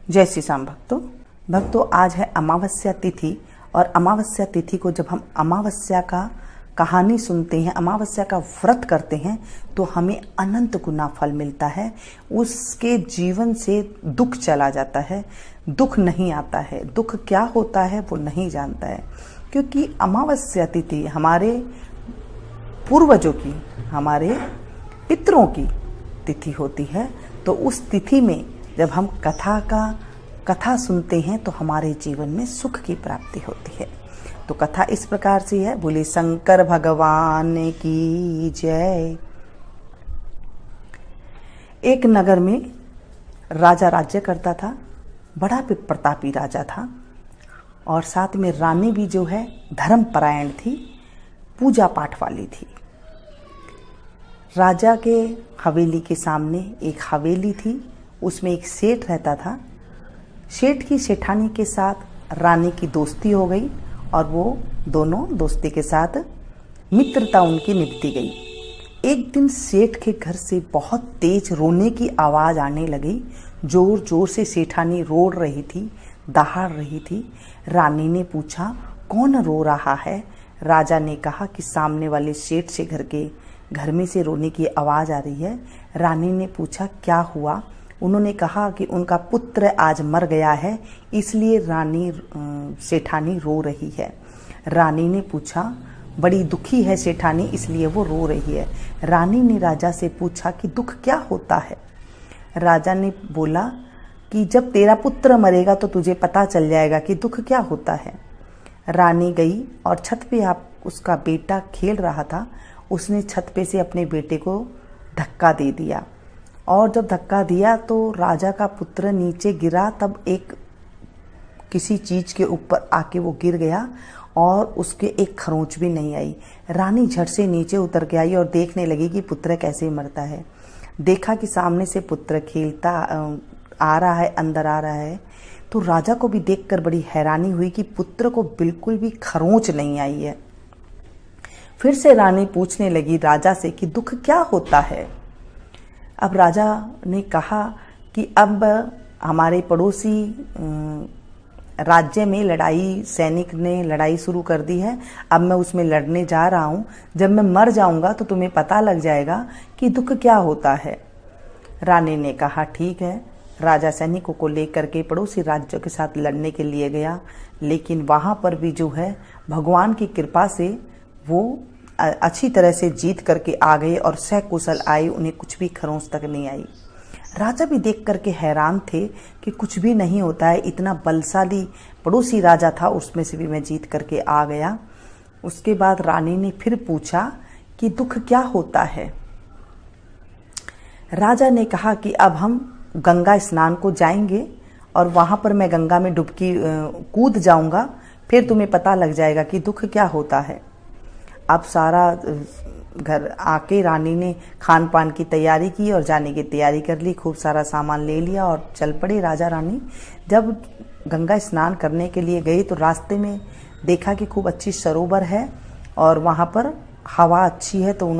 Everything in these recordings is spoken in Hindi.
जय श्री राम भक्तों, आज है अमावस्या तिथि। और अमावस्या तिथि को जब हम अमावस्या का कहानी सुनते हैं, अमावस्या का व्रत करते हैं, तो हमें अनंत गुना फल मिलता है। उसके जीवन से दुख चला जाता है, दुख नहीं आता है। दुख क्या होता है वो नहीं जानता है, क्योंकि अमावस्या तिथि हमारे पूर्वजों की, हमारे पितरों की तिथि होती है। तो उस तिथि में जब हम कथा सुनते हैं तो हमारे जीवन में सुख की प्राप्ति होती है। तो कथा इस प्रकार से है। बोले शंकर भगवान की जय। एक नगर में राजा राज्य करता था। बड़ा प्रतापी राजा था, और साथ में रानी भी जो है धर्मपरायण थी, पूजा पाठ वाली थी। राजा के हवेली के सामने एक हवेली थी, उसमें एक सेठ रहता था। सेठ की सेठानी के साथ रानी की दोस्ती हो गई, और वो दोनों दोस्ती के साथ मित्रता उनकी निभती गई। एक दिन सेठ के घर से बहुत तेज रोने की आवाज़ आने लगी। जोर जोर से सेठानी रो रही थी, दहाड़ रही थी। रानी ने पूछा, कौन रो रहा है? राजा ने कहा कि सामने वाले सेठ से घर में से रोने की आवाज़ आ रही है। रानी ने पूछा, क्या हुआ? उन्होंने कहा कि उनका पुत्र आज मर गया है, इसलिए सेठानी रो रही है। रानी ने पूछा, बड़ी दुखी है सेठानी, इसलिए वो रो रही है। रानी ने राजा से पूछा कि दुख क्या होता है? राजा ने बोला कि जब तेरा पुत्र मरेगा तो तुझे पता चल जाएगा कि दुख क्या होता है। रानी गई और छत पे उसका बेटा खेल रहा था। उसने छत पे से अपने बेटे को धक्का दे दिया, और जब धक्का दिया तो राजा का पुत्र नीचे गिरा। तब किसी चीज के ऊपर आके वो गिर गया, और उसके एक खरोंच भी नहीं आई। रानी झट से नीचे उतर के आई और देखने लगी कि पुत्र कैसे मरता है। देखा कि सामने से पुत्र खेलता आ रहा है, अंदर आ रहा है। तो राजा को भी देखकर बड़ी हैरानी हुई कि पुत्र को बिल्कुल भी खरोंच नहीं आई है। फिर से रानी पूछने लगी राजा से कि दुख क्या होता है? अब राजा ने कहा कि अब हमारे पड़ोसी राज्य में सैनिक ने लड़ाई शुरू कर दी है। अब मैं उसमें लड़ने जा रहा हूँ। जब मैं मर जाऊंगा तो तुम्हें पता लग जाएगा कि दुख क्या होता है। रानी ने कहा, ठीक है। राजा सैनिकों को लेकर के पड़ोसी राज्यों के साथ लड़ने के लिए गया, लेकिन वहाँ पर भी जो है भगवान की कृपा से वो अच्छी तरह से जीत करके आ गए और सकुशल आए। उन्हें कुछ भी खरोंच तक नहीं आई। राजा भी देख करके हैरान थे कि कुछ भी नहीं होता है, इतना बलशाली पड़ोसी राजा था, उसमें से भी मैं जीत करके आ गया। उसके बाद रानी ने फिर पूछा कि दुख क्या होता है? राजा ने कहा कि अब हम गंगा स्नान को जाएंगे, और वहां पर मैं गंगा में डुबकी कूद जाऊंगा, फिर तुम्हें पता लग जाएगा कि दुख क्या होता है। अब सारा घर आके रानी ने खान पान की तैयारी की और जाने की तैयारी कर ली। खूब सारा सामान ले लिया और चल पड़े राजा रानी। जब गंगा स्नान करने के लिए गई तो रास्ते में देखा कि खूब अच्छी सरोवर है और वहाँ पर हवा अच्छी है। तो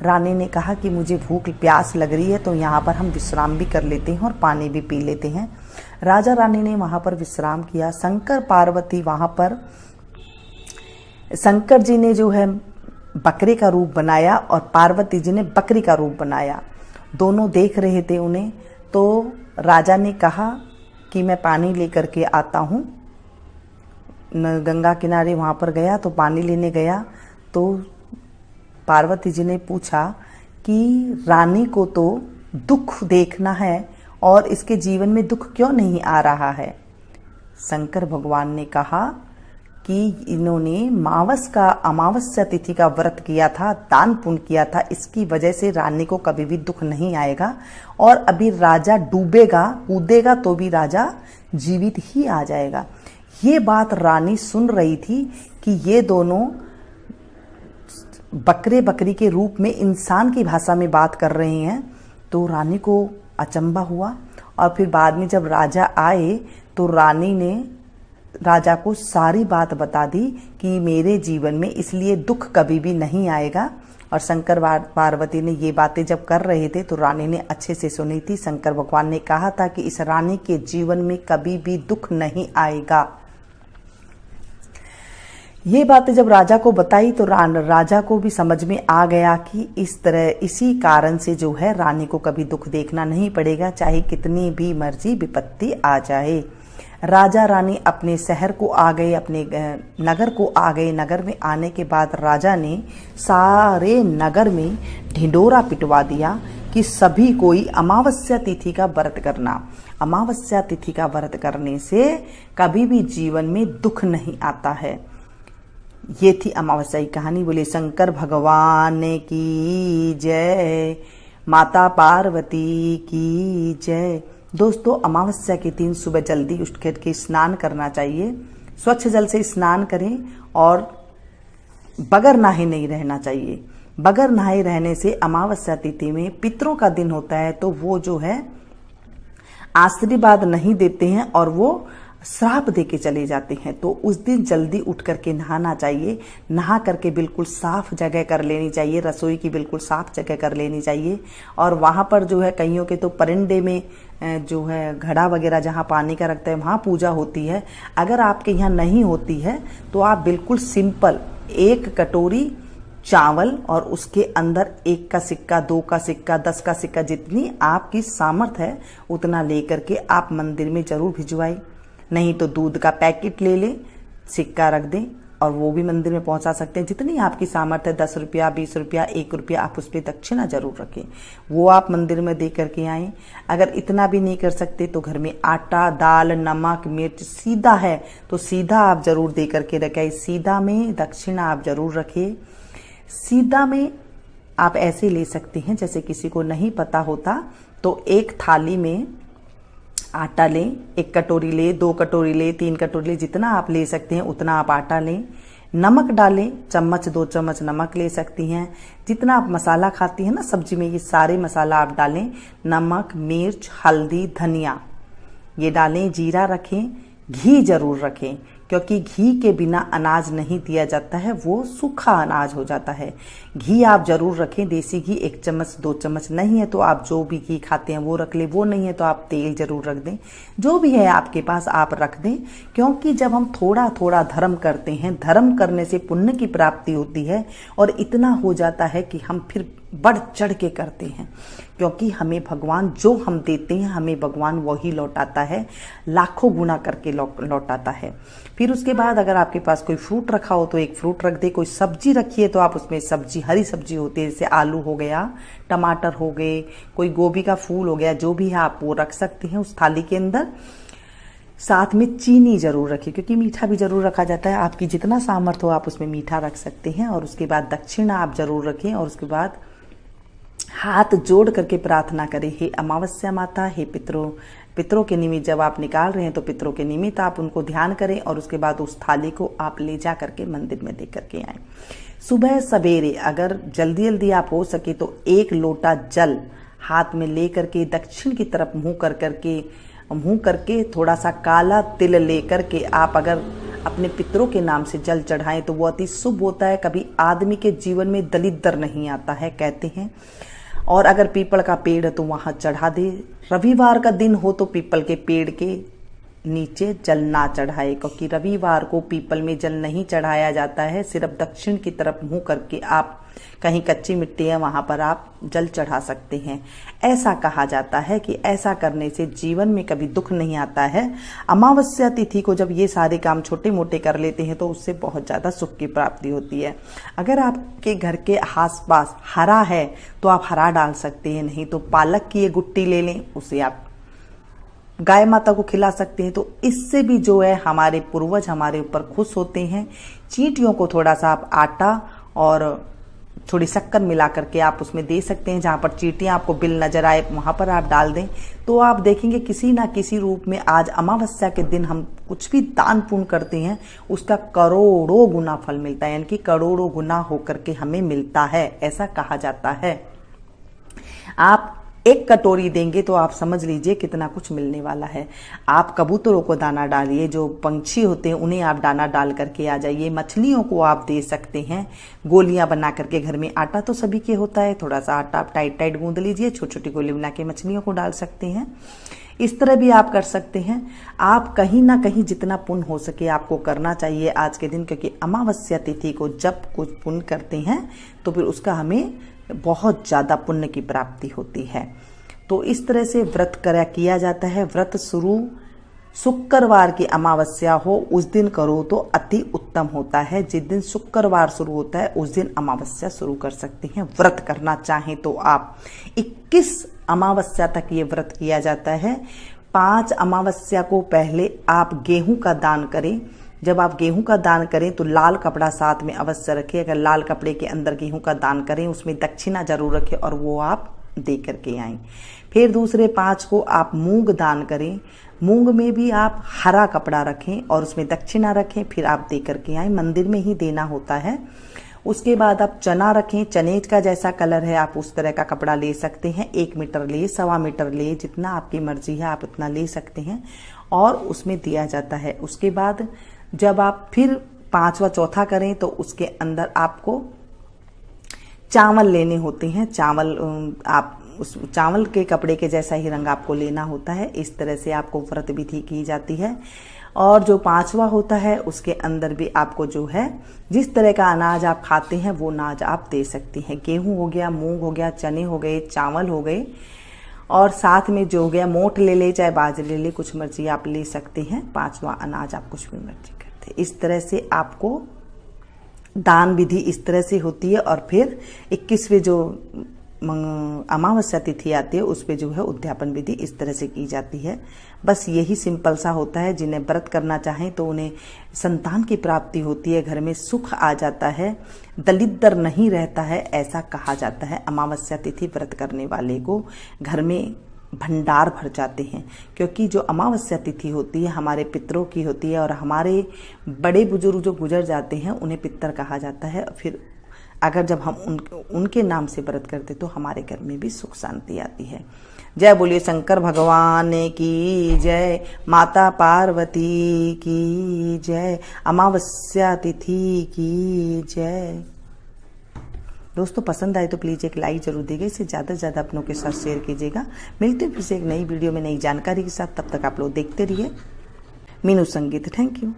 रानी ने कहा कि मुझे भूख प्यास लग रही है, तो यहाँ पर हम विश्राम भी कर लेते हैं और पानी भी पी लेते हैं। राजा रानी ने वहाँ पर विश्राम किया। शंकर पार्वती वहाँ पर, शंकर जी ने जो है बकरे का रूप बनाया और पार्वती जी ने बकरी का रूप बनाया। दोनों देख रहे थे उन्हें। तो राजा ने कहा कि मैं पानी लेकर के आता हूँ। गंगा किनारे वहाँ पर गया तो पानी लेने गया, तो पार्वती जी ने पूछा कि रानी को तो दुख देखना है और इसके जीवन में दुख क्यों नहीं आ रहा है? शंकर भगवान ने कहा कि इन्होंने अमावस्या तिथि का व्रत किया था, दान पुण्य किया था, इसकी वजह से रानी को कभी भी दुख नहीं आएगा। और अभी राजा डूबेगा कूदेगा तो भी राजा जीवित ही आ जाएगा। ये बात रानी सुन रही थी कि ये दोनों बकरे बकरी के रूप में इंसान की भाषा में बात कर रहे हैं। तो रानी को अचंभा हुआ, और फिर बाद में जब राजा आए तो रानी ने राजा को सारी बात बता दी कि मेरे जीवन में इसलिए दुख कभी भी नहीं आएगा, और शंकर पार्वती ने ये बातें जब कर रहे थे तो रानी ने अच्छे से सुनी थी। शंकर भगवान ने कहा था कि इस रानी के जीवन में कभी भी दुख नहीं आएगा। ये बातें जब राजा को बताई तो राजा को भी समझ में आ गया कि इस तरह इसी कारण से जो है रानी को कभी दुख देखना नहीं पड़ेगा, चाहे कितनी भी मर्जी विपत्ति आ जाए। राजा रानी अपने शहर को आ गए, अपने नगर को आ गए। नगर में आने के बाद राजा ने सारे नगर में ढिंडोरा पिटवा दिया कि सभी कोई अमावस्या तिथि का व्रत करना। अमावस्या तिथि का व्रत करने से कभी भी जीवन में दुख नहीं आता है। ये थी अमावस्या की कहानी। बोले शंकर भगवान की जय, माता पार्वती की जय। दोस्तों, अमावस्या के दिन सुबह जल्दी उठ करके स्नान करना चाहिए। स्वच्छ जल से स्नान करें और बगैर नहाए नहीं रहना चाहिए। बगैर नहाए रहने से अमावस्या तिथि में पितरों का दिन होता है, तो वो जो है आशीर्वाद नहीं देते हैं और वो श्राप दे के चले जाते हैं। तो उस दिन जल्दी उठ करके नहाना चाहिए। नहा करके बिल्कुल साफ जगह कर लेनी चाहिए, रसोई की बिल्कुल साफ जगह कर लेनी चाहिए। और वहाँ पर जो है कईयों के तो परिंदे में जो है घड़ा वगैरह जहाँ पानी का रखते हैं वहाँ पूजा होती है। अगर आपके यहाँ नहीं होती है तो आप बिल्कुल सिंपल 1 कटोरी चावल और उसके अंदर 1 का सिक्का, 2 का सिक्का, 10 का सिक्का, जितनी आपकी सामर्थ है उतना लेकर के आप मंदिर में जरूर भिजवाएं। नहीं तो दूध का पैकेट ले लें, सिक्का रख दें और वो भी मंदिर में पहुंचा सकते हैं। जितनी आपकी सामर्थ्य है, 10 रुपया, 20 रुपया, 1 रुपया, आप उस पर दक्षिणा जरूर रखें, वो आप मंदिर में दे करके आएं। अगर इतना भी नहीं कर सकते तो घर में आटा, दाल, नमक, मिर्च सीधा है तो सीधा आप जरूर दे करके रखें। सीधा में दक्षिणा आप जरूर रखें। सीधा में आप ऐसे ले सकते हैं, जैसे किसी को नहीं पता होता तो एक थाली में आटा लें, 1 कटोरी ले, 2 कटोरी ले, 3 कटोरी ले, जितना आप ले सकते हैं उतना आप आटा लें। नमक डालें, चम्मच 2 चम्मच नमक ले सकती हैं। जितना आप मसाला खाती हैं ना सब्जी में, ये सारे मसाला आप डालें। नमक, मिर्च, हल्दी, धनिया ये डालें। जीरा रखें, घी जरूर रखें, क्योंकि घी के बिना अनाज नहीं दिया जाता है, वो सूखा अनाज हो जाता है। घी आप जरूर रखें, देसी घी 1 चम्मच 2 चम्मच, नहीं है तो आप जो भी घी खाते हैं वो रख लें, वो नहीं है तो आप तेल जरूर रख दें। जो भी है आपके पास आप रख दें, क्योंकि जब हम थोड़ा थोड़ा धर्म करते हैं, धर्म करने से पुण्य की प्राप्ति होती है और इतना हो जाता है कि हम फिर बढ़ चढ़ के करते हैं, क्योंकि हमें भगवान जो हम देते हैं हमें भगवान वही लौटाता है, लाखों गुना करके लौटाता है। फिर उसके बाद अगर आपके पास कोई फ्रूट रखा हो तो 1 फ्रूट रख दे। कोई सब्जी रखी है तो आप उसमें सब्जी, हरी सब्जी होती है, जैसे आलू हो गया, टमाटर हो गए, कोई गोभी का फूल हो गया, जो भी है आप वो रख सकते हैं उस थाली के अंदर। साथ में चीनी जरूर रखें, क्योंकि मीठा भी जरूर रखा जाता है। आपकी जितना सामर्थ्य हो आप उसमें मीठा रख सकते हैं। और उसके बाद दक्षिणा आप जरूर रखें और उसके बाद हाथ जोड़ करके प्रार्थना करें, हे अमावस्या माता, हे पितरों के निमित्त जब आप निकाल रहे हैं तो पितरों के निमित्त आप उनको ध्यान करें और उसके बाद उस थाली को आप ले जा करके मंदिर में दे करके आए। सुबह सवेरे अगर जल्दी जल्दी आप हो सके तो 1 लोटा जल हाथ में ले करके दक्षिण की तरफ मुंह करके थोड़ा सा काला तिल ले करके आप अगर अपने पितरों के नाम से जल चढ़ाएं तो वो अति शुभ होता है। कभी आदमी के जीवन में दलिद्र नहीं आता है कहते हैं। और अगर पीपल का पेड़ है तो वहां चढ़ा दे। रविवार का दिन हो तो पीपल के पेड़ के नीचे जल ना चढ़ाए, क्योंकि रविवार को पीपल में जल नहीं चढ़ाया जाता है। सिर्फ दक्षिण की तरफ मुंह करके आप, कहीं कच्ची मिट्टी है वहां पर आप जल चढ़ा सकते हैं। ऐसा कहा जाता है कि ऐसा करने से जीवन में कभी दुख नहीं आता है। अमावस्या तिथि को जब ये सारे काम छोटे मोटे कर लेते हैं तो उससे बहुत ज्यादा सुख की प्राप्ति होती है। अगर आपके घर के आसपास हरा है तो आप हरा डाल सकते हैं, नहीं तो पालक की ये गुट्टी ले लें, उसे आप गाय माता को खिला सकते हैं। तो इससे भी जो है हमारे पूर्वज हमारे ऊपर खुश होते हैं। चींटियों को थोड़ा सा आप आटा और थोड़ी शक्कर मिला करके आप उसमें दे सकते हैं। जहां पर चींटियां आपको बिल नजर आए वहां पर आप डाल दें, तो आप देखेंगे किसी ना किसी रूप में आज अमावस्या के दिन हम कुछ भी दान पुण्य करते हैं उसका करोड़ों गुना फल मिलता है, यानी कि करोड़ों गुना होकर के हमें मिलता है, ऐसा कहा जाता है। आप 1 कटोरी देंगे तो आप समझ लीजिए कितना कुछ मिलने वाला है। आप कबूतरों को दाना डालिए, जो पंछी होते हैं उन्हें आप दाना डाल करके आ जाइए। मछलियों को आप दे सकते हैं गोलियां बना करके। घर में आटा तो सभी के होता है, थोड़ा सा आटा आप टाइट टाइट गूंद लीजिए, छोटी छोटी गोली बना के मछलियों को डाल सकते हैं। इस तरह भी आप कर सकते हैं। आप कहीं ना कहीं जितना पुण्य हो सके आपको करना चाहिए आज के दिन, क्योंकि अमावस्या तिथि को जब कुछ पुण्य करते हैं तो फिर उसका हमें बहुत ज़्यादा पुण्य की प्राप्ति होती है। तो इस तरह से व्रत किया जाता है। व्रत शुरू शुक्रवार की अमावस्या हो उस दिन करो तो अति उत्तम होता है। जिस दिन शुक्रवार शुरू होता है उस दिन अमावस्या शुरू कर सकते हैं। व्रत करना चाहें तो आप 21 अमावस्या तक ये व्रत किया जाता है। 5 अमावस्या को पहले आप गेहूं का दान करें। जब आप गेहूं का दान करें तो लाल कपड़ा साथ में अवश्य रखें। अगर लाल कपड़े के अंदर गेहूं का दान करें उसमें दक्षिणा जरूर रखें और वो आप दे करके आएं। फिर दूसरे 5 को आप मूंग दान करें। मूंग में भी आप हरा कपड़ा रखें और उसमें दक्षिणा रखें, फिर आप दे करके आएं। मंदिर में ही देना होता है। उसके बाद आप चना रखें। चने का जैसा कलर है आप उस तरह का कपड़ा ले सकते हैं। 1 मीटर ले, 1.25 मीटर ले, जितना आपकी मर्जी है आप उतना ले सकते हैं और उसमें दिया जाता है। उसके बाद जब आप फिर 5वां चौथा करें तो उसके अंदर आपको चावल लेने होते हैं। चावल आप उस चावल के कपड़े के जैसा ही रंग आपको लेना होता है। इस तरह से आपको व्रत विधि की जाती है। और जो 5वां होता है उसके अंदर भी आपको जो है जिस तरह का अनाज आप खाते हैं वो अनाज आप दे सकती हैं। गेहूं हो गया, मूंग हो गया, चने हो गए, चावल हो गए और साथ में जो हो गया मोठ ले ले चाहे बाजरे ले ले, कुछ मर्जी आप ले सकते हैं। 5वां अनाज आप कुछ भी मर्जी करते हैं। इस तरह से आपको दान विधि इस तरह से होती है। और फिर 21वें जो अमावस्या तिथि आती है उस पे जो है उद्यापन विधि इस तरह से की जाती है। बस यही सिंपल सा होता है। जिन्हें व्रत करना चाहें तो उन्हें संतान की प्राप्ति होती है, घर में सुख आ जाता है, दलिद्र नहीं रहता है, ऐसा कहा जाता है। अमावस्या तिथि व्रत करने वाले को घर में भंडार भर जाते हैं, क्योंकि जो अमावस्या तिथि होती है हमारे पितरों की होती है और हमारे बड़े बुजुर्ग जो गुजर जाते हैं उन्हें पितर कहा जाता है। फिर अगर जब हम उनके नाम से व्रत करते तो हमारे घर में भी सुख शांति आती है। जय बोलिए शंकर भगवान की जय, माता पार्वती की जय, अमावस्या तिथि की जय। दोस्तों पसंद आए तो प्लीज़ एक लाइक जरूर दीजिएगा। इसे ज़्यादा से ज़्यादा अपनों के साथ शेयर कीजिएगा। मिलते हैं फिर से एक नई वीडियो में नई जानकारी के साथ। तब तक आप लोग देखते रहिए मीनू संगीत। Thank you.